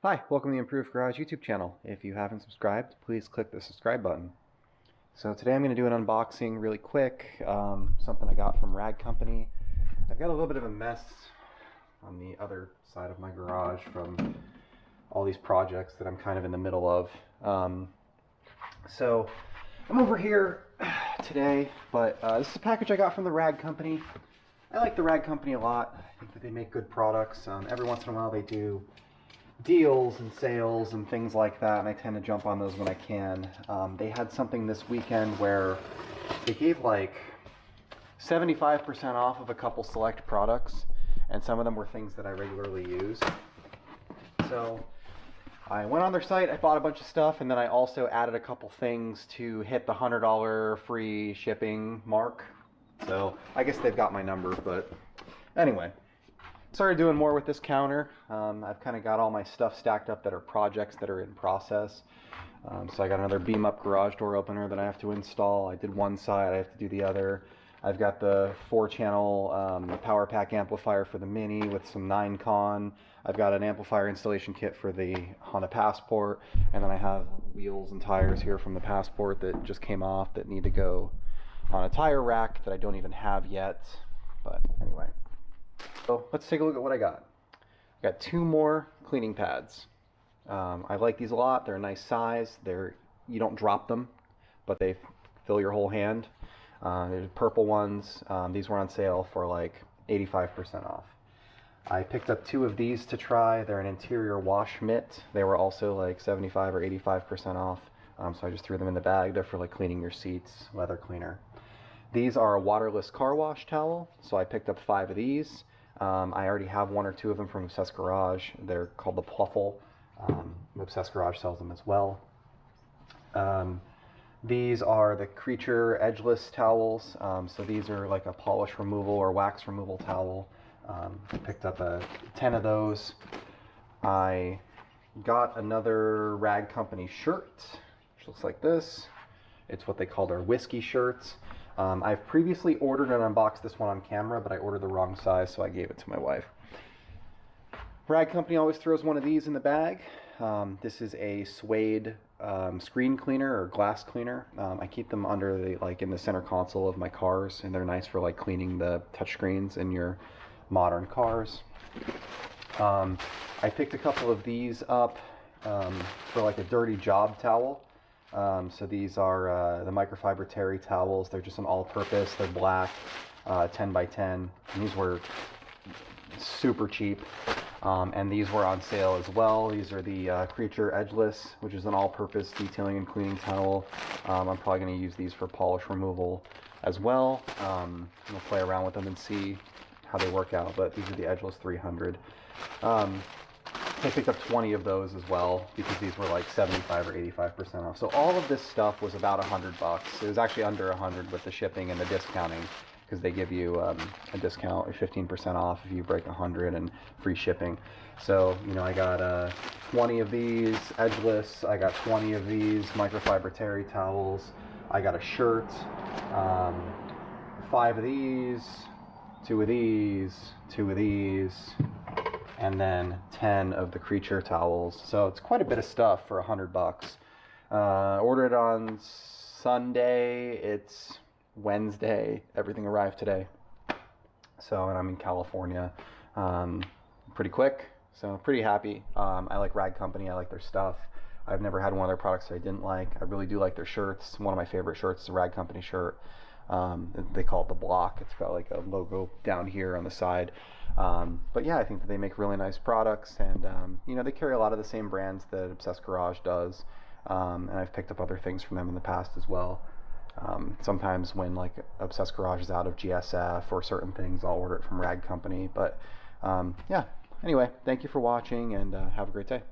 Hi, welcome to the Improved Garage YouTube channel. If you haven't subscribed, please click the subscribe button. So today I'm going to do an unboxing really quick, something I got from Rag Company. I've got a little bit of a mess on the other side of my garage from all these projects that I'm kind of in the middle of. So I'm over here today, but this is a package I got from the Rag Company. I like the Rag Company a lot. I think that they make good products. Every once in a while they do deals and sales and things like that, and I tend to jump on those when I can. They had something this weekend where they gave like 75% off of a couple select products, and some of them were things that I regularly use. So I went on their site, I bought a bunch of stuff, and then I also added a couple things to hit the $100 free shipping mark. So I guess they've got my number, but anyway. Started doing more with this counter. I've kind of got all my stuff stacked up that are projects that are in process. So I got another beam up garage door opener that I have to install. I did one side, I have to do the other. I've got the 4-channel power pack amplifier for the Mini with some 9-con. I've got an amplifier installation kit for the Honda Passport, and then I have wheels and tires here from the Passport that just came off that need to go on a tire rack that I don't even have yet. But anyway. So let's take a look at what I got. I got 2 more cleaning pads. I like these a lot. They're a nice size. You don't drop them, but they fill your whole hand. There's purple ones. These were on sale for like 85% off. I picked up 2 of these to try. They're an interior wash mitt. They were also like 75 or 85% off. So I just threw them in the bag. They're for like cleaning your seats, leather cleaner. These are a waterless car wash towel, so I picked up 5 of these. I already have 1 or 2 of them from Obsessed Garage. They're called the Pluffle. Obsessed Garage sells them as well. These are the Creature Edgeless towels. So these are like a polish removal or wax removal towel. I picked up 10 of those. I got another Rag Company shirt, which looks like this. It's what they call their whiskey shirts. I've previously ordered and unboxed this one on camera, but I ordered the wrong size, so I gave it to my wife. Rag Company always throws one of these in the bag. This is a Suede screen cleaner or glass cleaner. I keep them under in the center console of my cars, and they're nice for like cleaning the touchscreens in your modern cars. I picked a couple of these up for like a dirty job towel. So these are the Microfiber terry towels. They're just an all-purpose. They're black, 10 by 10. And these were super cheap. And these were on sale as well. These are the Creature Edgeless, which is an all-purpose detailing and cleaning towel. I'm probably going to use these for polish removal as well. We'll play around with them and see how they work out. But these are the Edgeless 300. I picked up 20 of those as well because these were like 75 or 85% off. So all of this stuff was about $100. It was actually under 100 with the shipping and the discounting, because they give you a discount or 15% off if you break 100 and free shipping. So, you know, I got 20 of these Edgeless. I got 20 of these Microfiber terry towels. I got a shirt, 5 of these, 2 of these, 2 of these, and then 10 of the Creature towels. So it's quite a bit of stuff for $100. Ordered on Sunday. It's Wednesday. Everything arrived today. So, and I'm in California. Pretty quick. So pretty happy. I like Rag Company. I like their stuff. I've never had one of their products that I didn't like. I really do like their shirts. One of my favorite shirts is a Rag Company shirt. They call it the block. It's got like a logo down here on the side. But yeah, I think that they make really nice products, and you know, they carry a lot of the same brands that Obsessed Garage does, and I've picked up other things from them in the past as well. Sometimes when like Obsessed Garage is out of GSF or certain things, I'll order it from Rag Company. But yeah, anyway, thank you for watching, and have a great day.